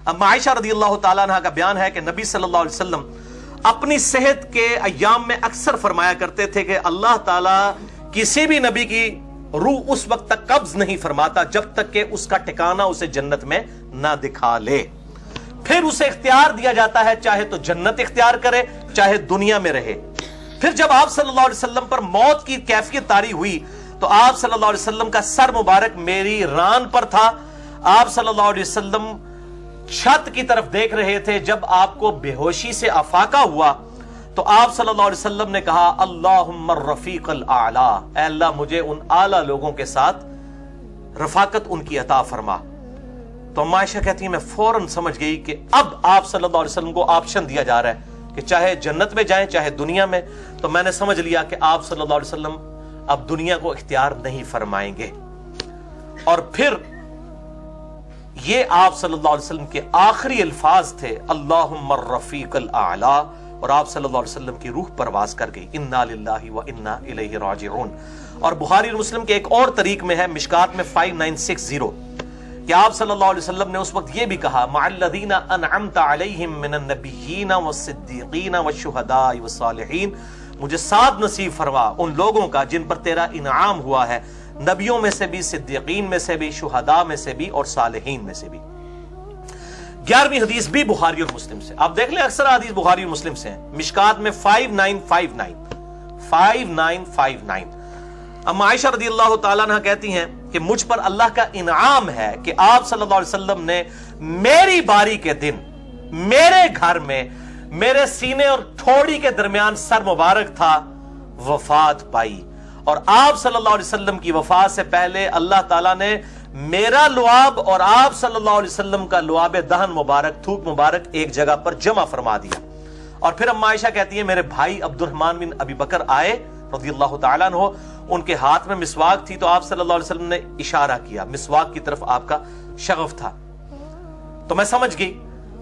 اما عائشہ رضی اللہ تعالیٰ عنہ کا بیان ہے کہ نبی صلی اللہ علیہ وسلم اپنی صحت کے ایام میں اکثر فرمایا کرتے تھے کہ اللہ تعالیٰ کسی بھی نبی کی روح اس وقت تک قبض نہیں فرماتا جب تک کہ اس کا ٹھکانہ اسے جنت میں نہ دکھا لے. پھر اسے اختیار دیا جاتا ہے چاہے تو جنت اختیار کرے چاہے دنیا میں رہے. پھر جب آپ صلی اللہ علیہ وسلم پر موت کی کیفیت طاری ہوئی تو آپ صلی اللہ علیہ وسلم کا سر مبارک میری ران پر تھا. آپ صلی اللہ علیہ وسلم چھت کی طرف دیکھ رہے تھے. جب آپ کو بے ہوشی سے افاقہ ہوا تو آپ صلی اللہ علیہ وسلم نے کہا اللہم الرفیق الاعلی، اے اللہ مجھے ان اعلیٰ لوگوں کے ساتھ رفاقت ان کی عطا فرما. تو عائشہ کہتی ہیں میں فوراً سمجھ گئی کہ اب آپ صلی اللہ علیہ وسلم کو آپشن دیا جا رہا ہے کہ چاہے جنت میں جائیں چاہے دنیا میں. تو میں نے سمجھ لیا کہ آپ صلی اللہ علیہ وسلم اب دنیا کو اختیار نہیں فرمائیں گے. اور پھر یہ آپ صلی اللہ علیہ وسلم کے آخری الفاظ تھے اللہم الرفیق الاعلی، اور آپ صلی اللہ علیہ وسلم کی روح پرواز کر گئی. انا للہ و انا الیہ راجعون. اور بخاری اور مسلم کے ایک اور طریق میں ہے مشکات میں 5960 کہ آپ صلی اللہ علیہ وسلم نے اس وقت یہ بھی کہا مع الذین انعمت علیہم من النبیین والصدیقین والشہداء والصالحین، مجھے ساتھ نصیب فرما ان لوگوں کا جن پر تیرا انعام ہوا ہے، نبیوں میں سے بھی، صدیقین میں سے بھی، شہداء میں سے بھی اور صالحین میں سے بھی. 11ویں حدیث بھی بخاری اور مسلم سے. آپ دیکھ لیں اکثر حدیث بخاری اور مسلم سے ہیں. مشکات میں 5959. اما عائشہ رضی اللہ تعالیٰ عنہ کہتی ہیں کہ مجھ پر اللہ کا انعام ہے کہ آپ صلی اللہ علیہ وسلم نے میری باری کے دن میرے گھر میں میرے سینے اور تھوڑی کے درمیان سر مبارک تھا وفات پائی. اور آپ صلی اللہ علیہ وسلم کی وفات سے پہلے اللہ تعالیٰ نے میرا لعاب اور آپ صلی اللہ علیہ وسلم کا لعاب دہن مبارک، تھوک مبارک ایک جگہ پر جمع فرما دیا. اور پھر اما عائشہ کہتی ہیں میرے بھائی عبد الرحمن بن ابی بکر آئے رضی اللہ تعالیٰ عنہ، ان کے ہاتھ میں مسواک تھی تو آپ صلی اللہ علیہ وسلم نے اشارہ کیا، مسواک کی طرف آپ کا شغف تھا. تو میں سمجھ گئی،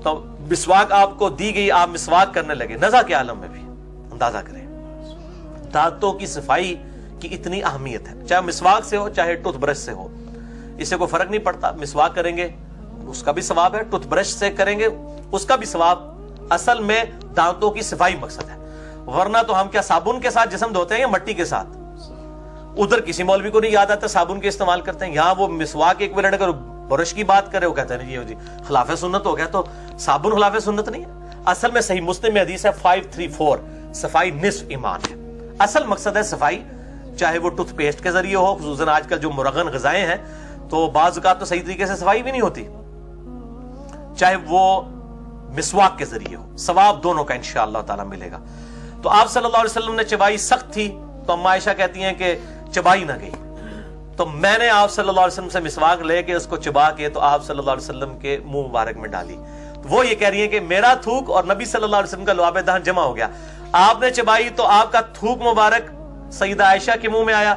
تو مسواک آپ کو دی گئی، آپ مسواک کرنے لگے. نزا کے عالم میں بھی اندازہ کریں دانتوں کی صفائی کی اتنی اہمیت ہے، چاہے مسواک سے ہو چاہے ٹوتھ برش سے ہو، اس سے کوئی فرق نہیں پڑتا. مسواک کریں گے اس کا بھی ثواب ہے، ٹوتھ برش سے کریں گے اس کا بھی ثواب. اصل میں دانتوں کی صفائی مقصد ہے، ورنہ تو ہم کیا صابن کے ساتھ جسم دھوتے ہیں یا مٹی کے ساتھ؟ ادھر کسی مولوی کو نہیں یاد آتا صابن کے استعمال کرتے ہیں، یہاں وہ مسواک ایک منٹ اگر برش کی بات کرے وہ کہتے ہیں جی خلاف سنت ہو گیا. تو صابن خلاف سنت نہیں ہے. اصل میں صحیح مسلم میں حدیث ہے 534 صفائی نصف ایمان ہے. اصل مقصد ہے صفائی، چاہے وہ ٹوتھ پیسٹ کے ذریعے ہو، خصوصاً آج کل جو مرغن غذائیں ہیں تو بعض اوقات تو صحیح طریقے سے صفائی بھی نہیں ہوتی، چاہے وہ مسواک کے ذریعے ہو. ثواب دونوں کا انشاءاللہ تعالی ملے گا. تو آپ صلی اللہ علیہ وسلم نے چبائی سخت تھی تو اما عائشہ کہتی ہیں کہ چبائی نہ گئی. تو میں نے آپ صلی اللہ علیہ وسلم سے مسواک لے کے اس کو چبا کے تو آپ صلی اللہ علیہ وسلم کے منہ مبارک میں ڈالی. وہ یہ کہہ رہی ہیں کہ میرا تھوک اور نبی صلی اللہ علیہ وسلم کا لعاب دہن جمع ہو گیا. آپ نے چبائی تو آپ کا تھوک مبارک سیدہ عائشہ کے منہ میں آیا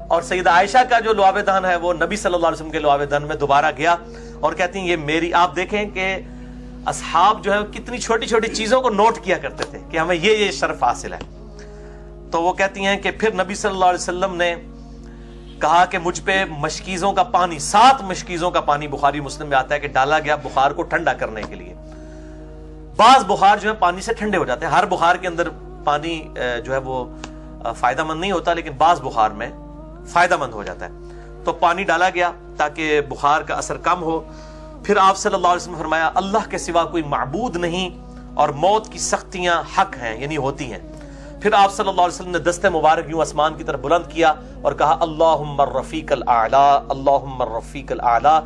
اور سیدہ عائشہ کا جو لعاب دہن ہے وہ نبی صلی اللہ علیہ وسلم کے لعاب دہن میں دوبارہ گیا. اور کہتی ہیں یہ میری، آپ دیکھیں کہ اصحاب جو ہے کتنی چھوٹی چھوٹی چیزوں کو نوٹ کیا کرتے تھے کہ ہمیں یہ شرف حاصل ہے. تو وہ کہتی ہیں کہ پھر نبی صلی اللہ علیہ وسلم نے کہا کہ مجھ پہ مشکیزوں کا پانی، 7 مشکیزوں کا پانی بخاری مسلم میں آتا ہے کہ ڈالا گیا بخار کو ٹھنڈا کرنے کے لیے. بعض بخار جو ہے پانی سے ٹھنڈے ہو جاتے ہیں، ہر بخار کے اندر پانی جو ہے وہ فائدہ مند نہیں ہوتا، لیکن بعض بخار میں فائدہ مند ہو جاتا ہے. تو پانی ڈالا گیا تاکہ بخار کا اثر کم ہو. پھر آپ صلی اللہ علیہ وسلم نے فرمایا اللہ کے سوا کوئی معبود نہیں اور موت کی سختیاں حق ہیں، یعنی ہوتی ہیں. پھر آپ صلی اللہ علیہ وسلم نے دست مبارک یوں آسمان کی طرف بلند کیا اور کہا اللہم الرفیق الاعلی، اللہم الرفیق الاعلی،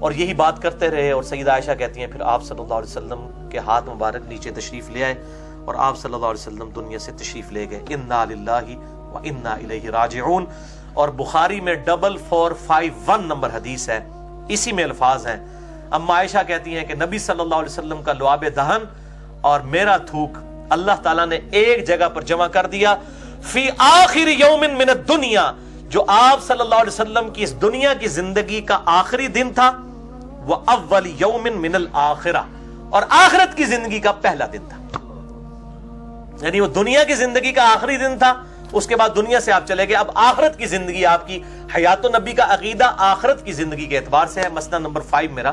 اور یہی بات کرتے رہے. اور سیدہ عائشہ کہتی ہیں پھر آپ صلی اللہ علیہ وسلم کے ہاتھ مبارک نیچے تشریف لے آئے اور آپ صلی اللہ علیہ وسلم دنیا سے تشریف لے گئے. انا للہ و انا الیہ راجعون. اور بخاری میں 4451 نمبر حدیث ہے، اسی میں الفاظ ہیں. اما عائشہ کہتی ہیں کہ نبی صلی اللہ علیہ وسلم کا لعاب دہن اور میرا تھوک اللہ تعالیٰ نے ایک جگہ پر جمع کر دیا فی آخر یوم من الدنیا، جو آپ صلی اللہ علیہ وسلم کی اس دنیا کی زندگی کا آخری دن تھا، وہ اول یوم من الآخرہ، اور آخرت کی زندگی کا پہلا دن تھا. یعنی وہ دنیا کی زندگی کا آخری دن تھا، اس کے بعد دنیا سے آپ چلے گئے. اب آخرت کی زندگی آپ کی، حیات النبی کا عقیدہ آخرت کی زندگی کے اعتبار سے ہے. مسئلہ نمبر 5 میرا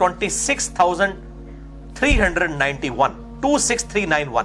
26391,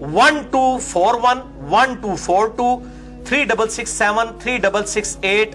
1241, 1242, 3667, 3668,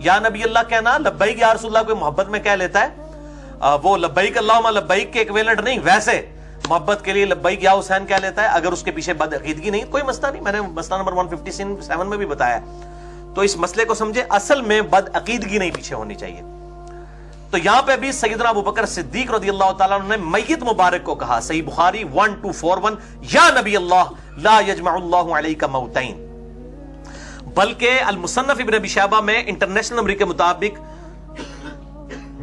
یا نبی اللہ کہنا لبیک یا رسول اللہ کوئی محبت میں کہہ لیتا ہے، وہ لبیک اللہم لبیک کے ایکویلنٹ نہیں، ویسے محبت کے لیے لبیک یا حسین کہہ لیتا ہے اگر اس کے پیچھے بد عقیدگی نہیں، کوئی مسئلہ نہیں. میں نے مسئلہ نمبر 157 میں بھی بتایا. تو اس مسئلے کو سمجھے، اصل میں بد عقیدگی نہیں پیچھے ہونی چاہیے. تو یہاں پہ بھی سیدنا ابوبکر صدیق رضی اللہ تعالیٰ عنہ نے میت مبارک کو کہا، صحیح بخاری 1241، یا نبی اللہ لا یجمع اللہ علیک موتین. بلکہ المصنف ابن ابی شیبہ میں انٹرنیشنل نمبر کے مطابق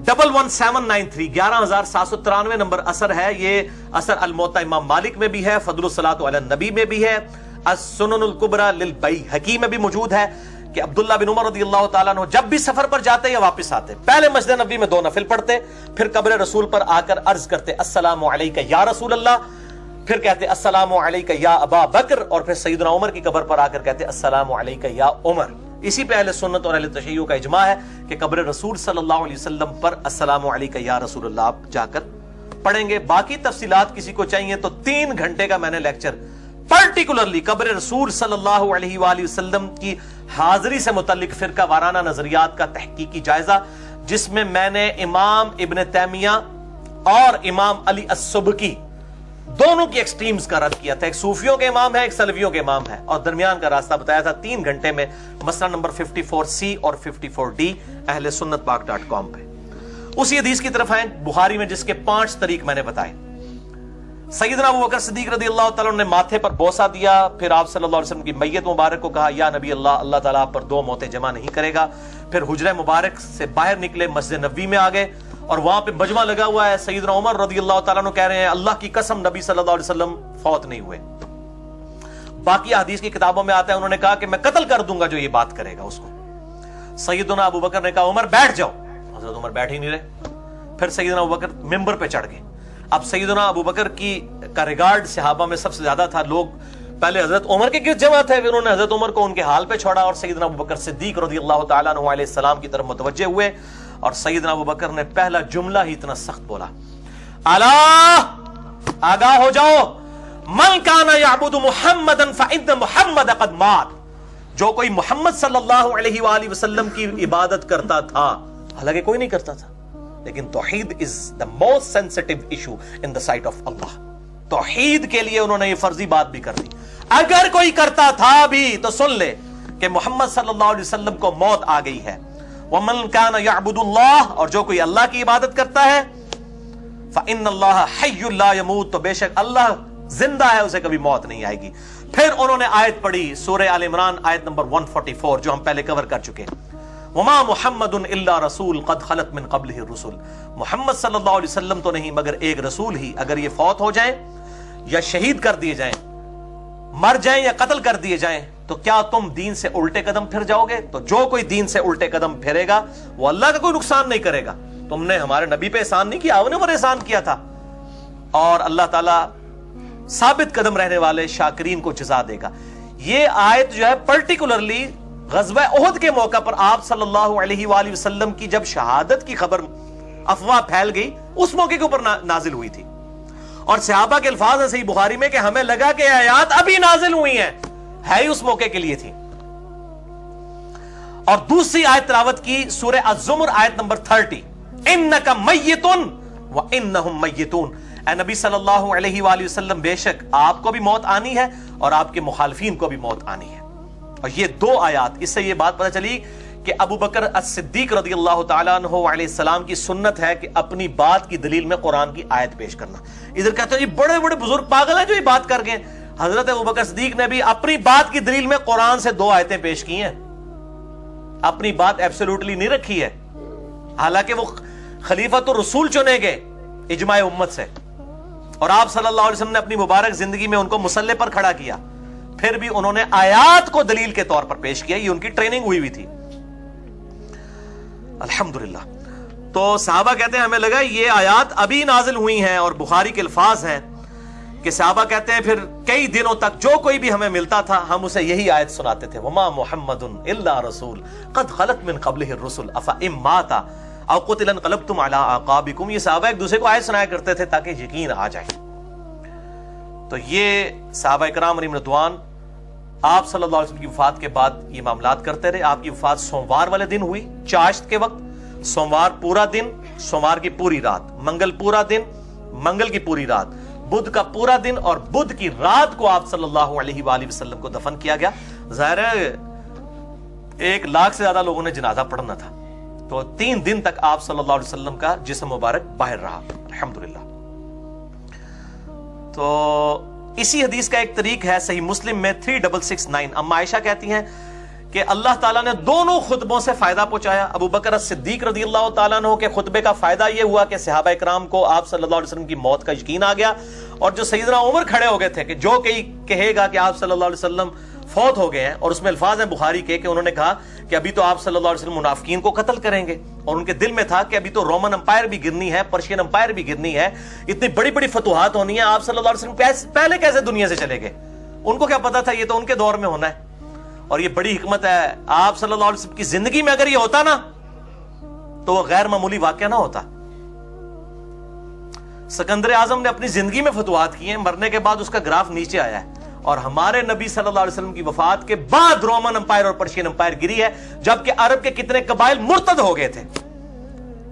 11793 11793 نمبر اثر ہے. یہ اثر الموطا امام مالک میں بھی ہے، فضل الصلاۃ علی النبی میں بھی ہے، السنن الکبریٰ للبیہقی میں بھی موجود ہے کہ عبداللہ بن عمر رضی اللہ تعالیٰ عنہ جب بھی سفر پر جاتے یا واپس آتے پہلے مسجد نبی میں 2 نفل پڑھتے، پھر قبر رسول پر آ کر عرض کرتے السلام علیک یا رسول اللہ، پھر کہتے السلام علیک یا ابا بکر، اور پھر سیدنا عمر کی قبر پر آ کر کہتے السلام علیک یا عمر. اسی پہ اہل سنت اور اہل تشیع کا اجماع ہے کہ قبر رسول صلی اللہ علیہ وسلم پر السلام علیک یا رسول اللہ آپ جا کر پڑھیں گے. باقی تفصیلات کسی کو چاہیے تو 3 گھنٹے کا میں نے لیکچر پرٹیکولرلی قبر رسول صلی اللہ علیہ وآلہ وسلم کی حاضری سے متعلق فرقہ وارانہ نظریات کا تحقیقی جائزہ، جس میں میں نے امام ابن تیمیہ اور امام علی السبکی دونوں کی ایکسٹریمز کا رد کیا تھا. ایک صوفیوں کے امام ہے، ایک سلفیوں کے امام ہے، اور درمیان کا راستہ بتایا تھا 3 گھنٹے میں، مسئلہ نمبر 54C اور 54D اہل سنت پاک.com پہ. اسی حدیث کی طرف آئیں بخاری میں، جس کے 5 طریق میں نے بتائے. سیدنا ابوبکر صدیق رضی اللہ تعالیٰ نے ماتھے پر بوسہ دیا، پھر آپ صلی اللہ علیہ وسلم کی میت مبارک کو کہا یا نبی اللہ، اللہ تعالیٰ آپ پر 2 موتیں جمع نہیں کرے گا. پھر حجرہ مبارک سے باہر نکلے، مسجد نبوی میں آ گئے، اور وہاں پہ مجمع لگا ہوا ہے. سیدنا عمر رضی اللہ تعالیٰ عنہ کہہ رہے ہیں اللہ کی قسم نبی صلی اللہ علیہ وسلم فوت نہیں ہوئے. باقی حدیث کی کتابوں میں آتا ہے انہوں نے کہا کہ میں قتل کر دوں گا جو یہ بات کرے گا اس کو. سیدنا ابوبکر نے کہا عمر بیٹھ جاؤ، حضرت عمر بیٹھ ہی نہیں رہے. پھر سیدنا ابوبکر ممبر پہ چڑھ گئے. اب سیدنا ابوبکر کا ریگارڈ صحابہ میں سب سے زیادہ تھا. لوگ پہلے حضرت عمر کے گرد جمع تھے، پھر انہوں نے حضرت عمر کو ان کے حال پہ چھوڑا اور سیدنا ابوبکر صدیق رضی اللہ تعالیٰ عنہ علیہ السلام کی طرف متوجہ ہوئے. اور سیدنا ابوبکر نے پہلا جملہ ہی اتنا سخت بولا، الا آگاہ ہو جاؤ، من کان یعبد محمدا فإن محمد قد مات. جو کوئی محمد صلی اللہ علیہ وآلہ وسلم کی عبادت کرتا تھا، حالانکہ کوئی نہیں کرتا تھا، لیکن توحید is the most sensitive issue in the sight of Allah. توحید کے لیے انہوں نے یہ فرضی بات بھی کر دی. اگر کوئی کرتا تھا بھی تو سن لے کہ محمد صلی اللہ علیہ وسلم کو موت آ گئی ہے. وَمَنْ كَانَ يَعْبُدُ اللَّهِ، اور جو کوئی اللہ کی عبادت کرتا ہے، فَإِنَّ اللَّهَ حَيٌّ لَا يَمُوتُ، تو بے شک اللہ زندہ ہے، اسے کبھی موت نہیں آئے گی. پھر انہوں نے آیت پڑھی سورہ آل عمران آیت نمبر 144 جو ہم پہلے کور کر چکے، وَمَا مُحَمَّدٌ إِلَّا رَسُولٌ قَدْ خَلَتْ مِن قَبْلِهِ الرُّسُلُ. محمد صلی اللہ علیہ وسلم تو نہیں مگر ایک رسول ہی، اگر یہ فوت ہو جائیں یا شہید کر دیے جائیں، مر جائیں یا قتل کر دیے جائیں، تو کیا تم دین سے الٹے قدم پھر جاؤ گے؟ تو جو کوئی دین سے الٹے قدم پھرے گا وہ اللہ کا کوئی نقصان نہیں کرے گا. تم نے ہمارے نبی پہ احسان نہیں کیا، انہوں نے پر احسان کیا تھا. اور اللہ تعالیٰ ثابت قدم رہنے والے شاکرین کو جزا دے گا. یہ آیت جو ہے پرٹیکولرلی غزوہ احد کے موقع پر آپ صلی اللہ علیہ وآلہ وسلم کی جب شہادت کی خبر افواہ پھیل گئی اس موقع کے اوپر نازل ہوئی تھی. اور صحابہ کے الفاظ ہیں صحیح بخاری میں کہ ہمیں لگا کہ آیات ابھی نازل ہوئی ہیں، ہے ہی اس موقع کے لیے تھی. اور دوسری آیت تلاوت کی سورہ الزمر آیت نمبر 30، انک میت وانہم میتون. اے نبی صلی اللہ علیہ وآلہ وسلم بے شک آپ کو بھی موت آنی ہے اور آپ کے مخالفین کو بھی موت آنی ہے. اور یہ 2 آیات، اس سے یہ بات پتہ چلی کہ ابو بکر الصدیق رضی اللہ تعالیٰ عنہ علیہ السلام کی سنت ہے کہ اپنی بات کی دلیل میں قرآن کی آیت پیش کرنا. ادھر کہتے ہیں یہ بڑے بڑے بزرگ پاگل ہیں جو یہ بات کر گئے. حضرت ابو بکر صدیق نے بھی اپنی بات کی دلیل میں قرآن سے 2 آیتیں پیش کی ہیں. اپنی بات ایبسولوٹلی نہیں رکھی ہے، حالانکہ وہ خلیفۃ الرسول چنے گئے اجماع امت سے، اور آپ صلی اللہ علیہ وسلم نے اپنی مبارک زندگی میں ان کو مسلح پر کھڑا کیا، پھر بھی انہوں نے آیات کو دلیل کے طور پر پیش کیا. یہ ان کی ٹریننگ ہوئی تھی الحمدللہ. تو صحابہ کہتے ہیں ہمیں لگا یہ آیات ابھی نازل ہوئی ہیں، اور بخاری کے الفاظ ہیں کہ صحابہ کہتے ہیں پھر کئی دنوں تک جو کوئی بھی ہمیں ملتا تھا ہم اسے یہی آیت سناتے تھے، وما محمد الا رسول قد خلت من قبلہ الرسل افئن مات او قتل انقلبتم علی اعقابکم. یہ صحابہ ایک دوسرے کو آیت سنایا کرتے تھے تاکہ یقین آ جائے. تو یہ صحابہ کرام علیہم رضوان آپ صلی اللہ علیہ وسلم کی وفات کے بعد یہ معاملات کرتے رہے. آپ کی وفات سوموار والے دن ہوئی چاشت کے وقت. سوموار پورا دن، سوموار کی پوری رات، منگل پورا دن، منگل کی پوری رات، بدھ کا پورا دن اور بدھ کی رات کو آپ صلی اللہ علیہ وآلہ وسلم کو دفن کیا گیا. ظاہر ہے 1 لاکھ سے زیادہ لوگوں نے جنازہ پڑھنا تھا، تو 3 دن تک آپ صلی اللہ علیہ وسلم کا جسم مبارک باہر رہا الحمدللہ. تو اسی حدیث کا ایک طریق ہے صحیح مسلم میں 3669. اما عائشہ کہتی ہیں کہ اللہ تعالیٰ نے دونوں خطبوں سے فائدہ پہنچایا. ابو بکر صدیق رضی اللہ تعالیٰ عنہ کے خطبے کا فائدہ یہ ہوا کہ صحابہ اکرام کو آپ صلی اللہ علیہ وسلم کی موت کا یقین آ گیا، اور جو سیدنا عمر کھڑے ہو گئے تھے کہ جو کہے گا کہ آپ صلی اللہ علیہ وسلم فوت ہو گئے ہیں، اور اس میں الفاظ ہیں بخاری کے کہ انہوں نے کہا کہ ابھی تو آپ صلی اللہ علیہ وسلم منافقین کو قتل کریں گے، اور ان کے دل میں تھا کہ ابھی تو رومن امپائر بھی گرنی ہے، پرشین امپائر بھی گرنی ہے، اتنی بڑی بڑی فتوحات ہونی ہیں، آپ صلی اللہ علیہ وسلم پہلے کیسے دنیا سے چلے گئے؟ ان کو کیا پتا تھا یہ تو ان کے دور میں ہونا ہے. اور یہ بڑی حکمت ہے، آپ صلی اللہ علیہ وسلم کی زندگی میں اگر یہ ہوتا نا تو وہ غیر معمولی واقعہ نہ ہوتا. سکندر اعظم نے اپنی زندگی میں فتوحات کی ہیں، مرنے کے بعد اس کا گراف نیچے آیا ہے، اور ہمارے نبی صلی اللہ علیہ وسلم کی وفات کے بعد رومن امپائر اور پرشین امپائر گری ہے، جبکہ عرب کے کتنے قبائل مرتد ہو گئے تھے.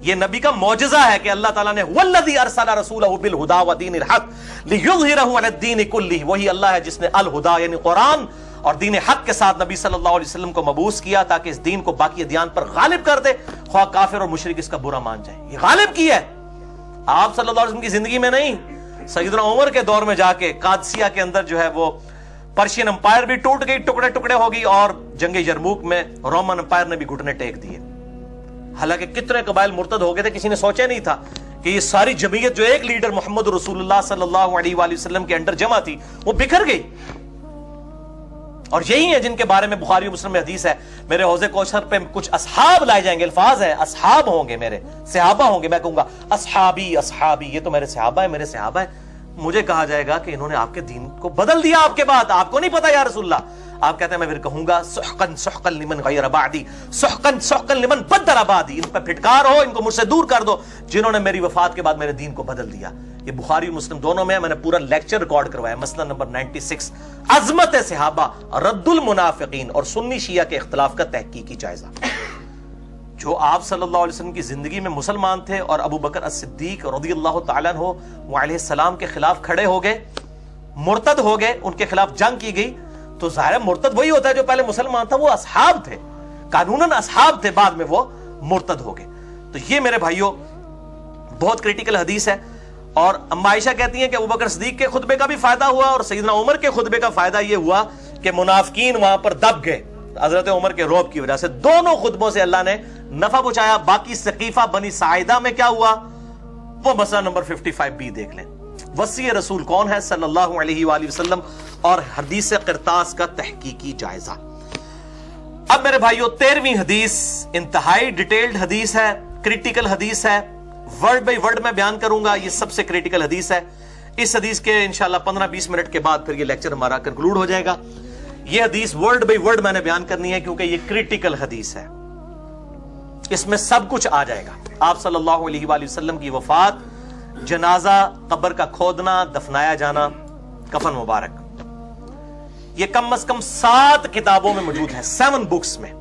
یہ نبی کا معجزہ ہے کہ اللہ تعالیٰ نے والذی ارسل رسولہ بالہدی ودین الحق لیظہرہ علی الدین کلہ، وہی اللہ ہے جس نے الہدی یعنی قرآن اور دین حق کے ساتھ نبی صلی اللہ علیہ وسلم کو مبعوث کیا تاکہ اس دین کو باقی ادیان پر غالب کر دے، خواہ کافر اور مشرک اس کا برا مان جائے. یہ غالب کی ہے آپ صلی اللہ علیہ وسلم کی زندگی میں نہیں، سیدنا عمر کے دور میں جا کے قادسیہ کے اندر جو ہے وہ پرشین امپائر بھی ٹوٹ گئی، ٹکڑے ٹکڑے ہو گئی، اور جنگ یرموک میں رومن امپائر نے بھی گھٹنے ٹیک دیے. حالانکہ کتنے قبائل مرتد ہو گئے تھے، کسی نے سوچا نہیں تھا کہ یہ ساری جمعیت جو ایک لیڈر محمد رسول اللہ صلی اللہ علیہ وآلہ وسلم کے انڈر جمع تھی وہ بکھر گئی. اور یہی ہیں جن کے بارے میں بخاری و مسلم میں حدیث ہے، میرے حوض کوثر پہ کچھ اصحاب لائے جائیں گے، الفاظ ہیں اصحاب ہوں گے، میرے صحابہ ہوں گے، میں کہوں گا اصحابی اصحابی، یہ تو میرے صحابہ ہیں، میرے صحابہ ہیں. مجھے کہا جائے گا کہ انہوں نے آپ کے دین کو بدل دیا آپ کے بعد، آپ کو نہیں پتا یا رسول اللہ. آپ کہتے ہیں میں پھر کہوں گا سحقن سحقن لمن غیر بعدی، سحقن سحقن لمن بدل بعدی، ان پہ پھٹکار ہو، ان کو مجھ سے دور کر دو جنہوں نے میری وفات کے بعد میرے دین کو بدل دیا. یہ بخاری و مسلم دونوں میں ہے، میں نے پورا لیکچر ریکارڈ کروایا، مسئلہ نمبر 96 عظمت صحابہ، رد المنافقین اور سنی شیعہ کے اختلاف کا تحقیقی جائزہ. جو آپ صلی اللہ علیہ وسلم کی زندگی میں مسلمان تھے اور ابو بکر الصدیق رضی اللہ تعالیٰ عنہ علیہ السلام کے خلاف کھڑے ہو گئے، مرتد ہو گئے، ان کے خلاف جنگ کی گئی، تو ظاہر مرتد وہی ہوتا ہے جو پہلے مسلمان تھا، وہ اصحاب تھے، قانوناً اصحاب تھے، بعد میں وہ مرتد ہو گئے. تو یہ میرے بھائیوں بہت کریٹیکل حدیث ہے. اور اما عائشہ کہتی ہیں کہ ابوبکر صدیق کے خطبے کا بھی فائدہ ہوا اور سیدنا عمر کے خطبے کا فائدہ یہ ہوا کہ منافقین وہاں پر دب گئے حضرت عمر کے رعب کی وجہ سے. دونوں خطبوں سے اللہ نے نفع پہنچایا. باقی سقیفہ بنی ساعدہ میں کیا ہوا وہ مسئلہ نمبر 55B دیکھ لیں. وصی رسول کون ہے صلی اللہ علیہ وآلہ وسلم اور حدیث قرطاس کا تحقیقی جائزہ. اب میرے بھائیو 13ویں حدیث انتہائی ڈیٹیلڈ حدیث ہے، کریٹیکل حدیث ہے، ورڈ بائی ورڈ میں بیان کروں گا. یہ سب سے کریٹیکل حدیث ہے. اس حدیث کے انشاءاللہ 15-20 منٹ کے بعد پھر یہ لیکچر ہمارا کنکلوڈ ہو جائے گا. یہ حدیث ورڈ بائی ورڈ میں نے بیان کرنی ہے کیونکہ یہ کریٹیکل حدیث ہے، اس میں سب کچھ آ جائے گا. آپ صلی اللہ علیہ وآلہ وسلم کی وفات، جنازہ، قبر کا کھودنا، دفنایا جانا، کفن مبارک، یہ کم از کم 7 کتابوں میں موجود ہے، 7 بکس میں.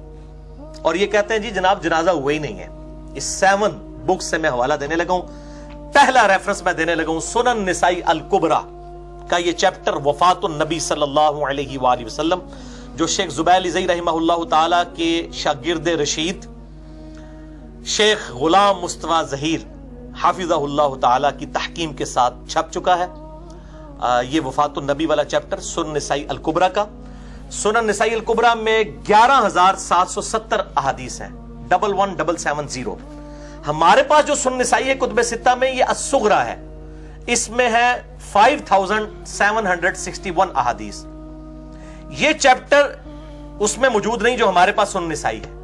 اور یہ کہتے ہیں جی جناب جنازہ ہوا ہی نہیں ہے. اس 7 بکس سے میں حوالہ دینے لگا ہوں. پہلا ریفرنس میں دینے لگا ہوں سنن نسائی الکبرى کا یہ چیپٹر وفات النبی صلی اللہ علیہ وآلہ وسلم، جو شیخ زبیر زئی رحمہ اللہ تعالی کے شاگرد رشید شیخ غلام مصطفیٰ ظہیر حافظہ اللہ تعالی کی تحکیم کے ساتھ چھپ چکا ہے. یہ وفات النبی والا چیپٹر سنن نسائی الکبرى کا. سنن نسائی الکبرى میں 11,770 احادیث ہیں، 11770. ہمارے پاس جو سنن نسائی ہے کتب ستہ میں، یہ الصغریٰ ہے، اس میں ہے 5761 احادیث. یہ چیپٹر اس میں موجود نہیں جو ہمارے پاس سنن نسائی ہے،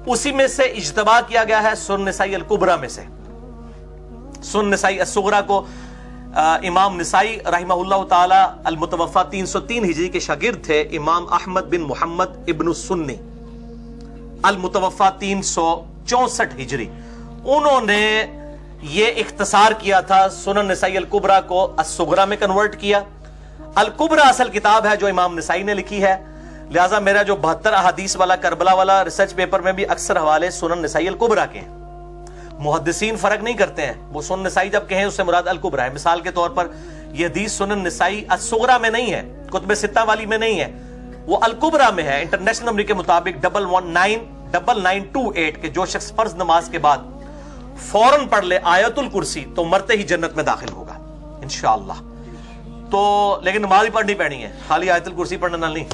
اسی میں سے اجتباع کیا گیا ہے سنن نسائی الکبرى میں سے. سنن نسائی الصغریٰ کو امام نسائی رحمہ اللہ تعالی المتوفا 303 ہجری کے شاگرد تھے امام احمد بن محمد ابن السنی المتوفا 364 ہجری. انہوں نے یہ اختصار کیا تھا، سنن نسائی الکبرى کو الصغریٰ میں کنورٹ کیا. الکبرى اصل کتاب ہے جو امام نسائی نے لکھی ہے، لہٰذا میرا جو 72 احادیث والا کربلا والا ریسرچ پیپر میں بھی اکثر حوالے سنن نسائی الکبریٰ کے ہیں. محدثین فرق نہیں کرتے ہیں, وہ سنن نسائی جب کہیں اس سے مراد الکبریٰ ہے. مثال کے طور پر یہ حدیث سنن نسائی الصغریٰ میں نہیں ہے, کتب ستہ والی میں نہیں ہے, وہ الکبریٰ میں ہے. انٹرنیشنل نمبر کے مطابق 119928 کہ جو شخص فرض نماز کے بعد فوراً پڑھ لے آیت الکرسی تو مرتے ہی جنت میں داخل ہوگا انشاءاللہ. تو لیکن نماز ہی پڑھنی پڑنی ہے, خالی آیت الکرسی پڑھنا نہیں.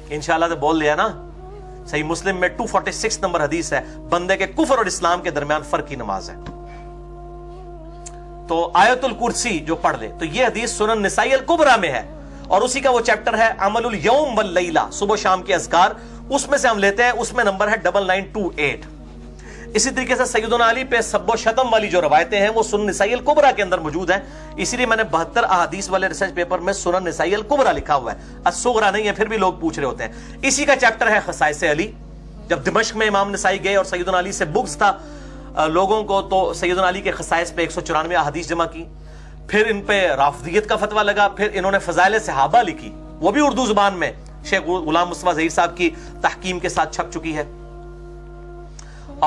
انشاءاللہ تو بول لیا نا. صحیح مسلم میں 246 نمبر حدیث ہے, بندے کے کفر اور اسلام کے درمیان فرق کی نماز ہے. تو آیت الکرسی جو پڑھ لے, تو یہ حدیث سنن نسائی الکبریٰ میں ہے, اور اسی کا وہ چیپٹر ہے عمل الیوم واللیلہ, صبح شام کے اذکار, اس میں سے ہم لیتے ہیں, اس میں نمبر ہے 9928. اسی طریقے سے سیدنا علی پہ سب و شتم والی جو روایتیں ہیں وہ سنن نسائی الکبریٰ کے اندر موجود ہیں. اسی لیے میں نے 72 احادیث والے ریسرچ پیپر میں سنن نسائی الکبریٰ لکھا ہوا ہے, الصغریٰ نہیں ہے. پھر بھی لوگ پوچھ رہے ہوتے ہیں. اسی کا چیپٹر ہے خصائص علی. جب دمشق میں امام نسائی گئے اور سیدنا علی سے بغض تھا لوگوں کو, تو سیدنا علی کے خصائص پہ 194 احادیث جمع کی. پھر ان پہ رافضیت کا فتویٰ لگا. پھر انہوں نے فضائل صحابہ لکھی, وہ بھی اردو زبان میں شیخ غلام مصطفیٰ ظہیر صاحب کی تحکیم کے ساتھ چھپ چکی ہے.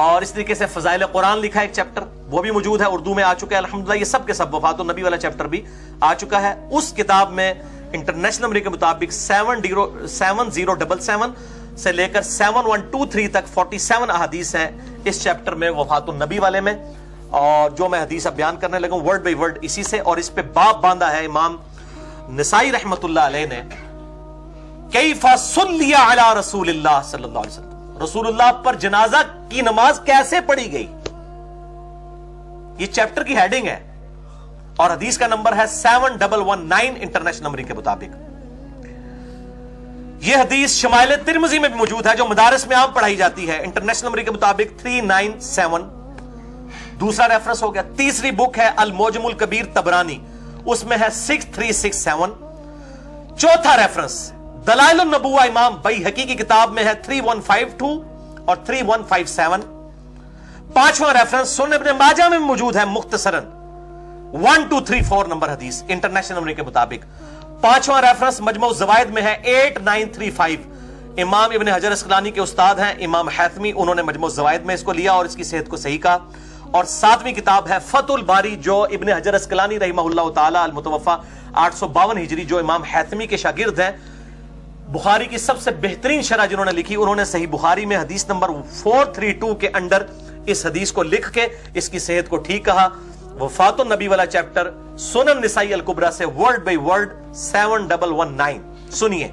اور اس طریقے سے فضائل قرآن لکھا ایک چیپٹر, وہ بھی موجود ہے, اردو میں آ چکا ہے الحمدللہ. یہ سب کے سب وفات النبی والا چیپٹر بھی آ چکا ہے. اس کتاب میں انٹرنیشنل نمبر کے مطابق 7077 سے لے کر 7123 تک 47 احادیث ہیں اس چیپٹر میں وفات النبی والے میں. اور جو میں حدیث اب بیان کرنے لگا ہوں ورڈ بائی ورڈ اسی سے, اور اس پہ باب باندھا ہے امام نسائی رحمت اللہ علیہ نے, کیف صلی علی رسول اللہ صلی اللہ علیہ وسلم, رسول اللہ پر جنازہ کی نماز کیسے پڑھی گئی. یہ چیپٹر کی ہیڈنگ ہے, اور حدیث کا نمبر ہے 7119 انٹرنیشنل نمبر کے مطابق. یہ حدیث شمائل ترمذی میں بھی موجود ہے, جو مدارس میں عام پڑھائی جاتی ہے, انٹرنیشنل نمبر کے مطابق 397. دوسرا ریفرنس ہو گیا. تیسری بک ہے المعجم الکبیر طبرانی, اس میں ہے 6367. چوتھا ریفرنس دلائل النبوہ امام بیہقی کی کتاب میں ہے 3152 اور 3157. پانچواں ریفرنس سنن ابن ماجہ میں موجود ہے مختصراً 1234 نمبر حدیث انٹرنیشنل نمبر کے مطابق. پانچواں ریفرنس مجموع الزوائد میں ہے 8935. امام ابن حجر اسقلانی کے استاد ہیں امام حیثمی, انہوں نے مجموع الزوائد میں اس کو لیا اور اس کی صحت کو صحیح کہا. اور ساتویں کتاب ہے فتح الباری, جو ابن حجر اسقلانی رحمہ اللہ تعالی المتوفى 852 ہجری, جو امام حیثمی کے شاگرد ہیں. بخاری کی سب سے بہترین شرح جنہوں نے لکھی, انہوں نے صحیح بخاری میں حدیث نمبر 432 کے انڈر اس حدیث کو لکھ کے اس کی صحت کو ٹھیک کہا. وفات النبی والا چیپٹر سنن نسائی الکبریٰ سے ورڈ بائی ورڈ 7119. سنیے,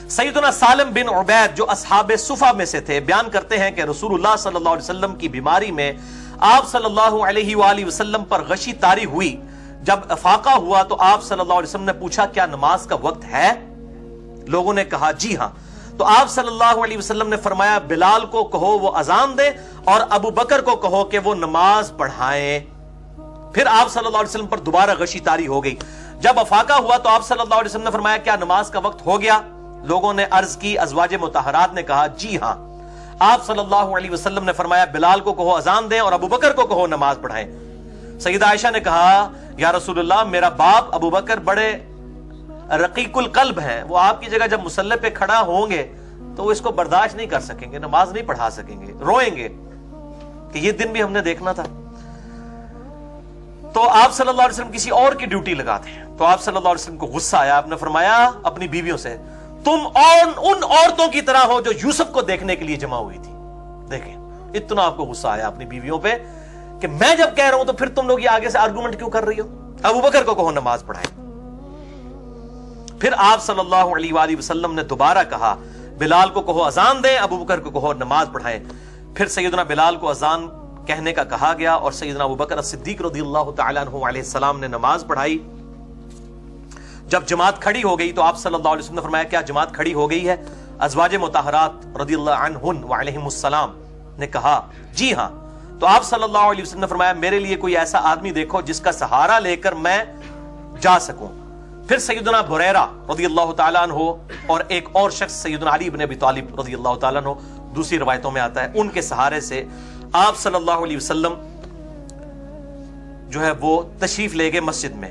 سیدنا سالم بن عبید جو اصحاب صفا میں سے تھے بیان کرتے ہیں کہ رسول اللہ صلی اللہ علیہ وسلم کی بیماری میں آپ صلی اللہ علیہ وآلہ وسلم پر غشی طاری ہوئی. جب افاقہ ہوا تو آپ صلی اللہ علیہ وسلم نے پوچھا کیا نماز کا وقت ہے؟ لوگوں نے کہا جی ہاں. تو آپ صلی اللہ علیہ وسلم نے فرمایا بلال کو کہو وہ اذان دے اور ابو بکر کو کہو کہ وہ نماز پڑھائیں. پھر آپ صلی اللہ علیہ وسلم پر دوبارہ غشی طاری ہو گئی. جب افاقہ ہوا تو آپ صلی اللہ علیہ وسلم نے فرمایا کیا نماز کا وقت ہو گیا؟ لوگوں نے عرض کی, ازواج مطہرات نے کہا جی ہاں. آپ صلی اللہ علیہ وسلم نے فرمایا بلال کو کہو اذان دیں اور ابو بکر کو کہو نماز پڑھائیں. سیدہ عائشہ نے کہا یا رسول اللہ میرا باپ ابو بکر بڑے رقیق القلب ہیں, وہ آپ کی جگہ جب مصلی پہ کھڑا ہوں گے تو وہ اس کو برداشت نہیں کر سکیں گے, نماز نہیں پڑھا سکیں گے, روئیں گے کہ یہ دن بھی ہم نے دیکھنا تھا. تو آپ صلی اللہ علیہ وسلم کسی اور کی ڈیوٹی لگاتے ہیں. تو آپ صلی اللہ علیہ وسلم کو غصہ آیا, آپ نے فرمایا اپنی بیویوں سے تم اور ان عورتوں کی طرح ہو جو یوسف کو دیکھنے کے لیے جمع ہوئی تھی. دیکھیں اتنا آپ کو غصہ آیا اپنی بیویوں پہ کہ میں جب کہہ رہا ہوں تو پھر تم لوگ یہ آگے سے آرگومنٹ کیوں کر رہی ہو؟ ابو بکر کو کہو نماز پڑھائیں. پھر آپ صلی اللہ علیہ وآلہ وسلم نے دوبارہ کہا بلال کو کہو اذان دیں, ابو بکر کو کہو نماز پڑھائیں. پھر سیدنا بلال کو اذان کہنے کا کہا گیا اور سیدنا ابو بکر صدیق رضی اللہ تعالیٰ عنہ علیہ السلام نے نماز پڑھائی. جب جماعت کھڑی ہو گئی تو آپ صلی اللہ علیہ وسلم نے فرمایا کیا جماعت کھڑی ہو گئی ہے؟ ازواج مطہرات رضی اللہ عنہن وعلیہم السلام نے کہا جی ہاں. تو آپ صلی اللہ علیہ وسلم نے فرمایا میرے لیے کوئی ایسا آدمی دیکھو جس کا سہارا لے کر میں جا سکوں. پھر سیدنا بریرہ رضی اللہ تعالیٰ عنہ اور ایک اور شخص سیدنا علی بن ابی طالب رضی اللہ تعالیٰ عنہ, دوسری روایتوں میں آتا ہے, ان کے سہارے سے آپ صلی اللہ علیہ وسلم جو ہے وہ تشریف لے گئے مسجد میں.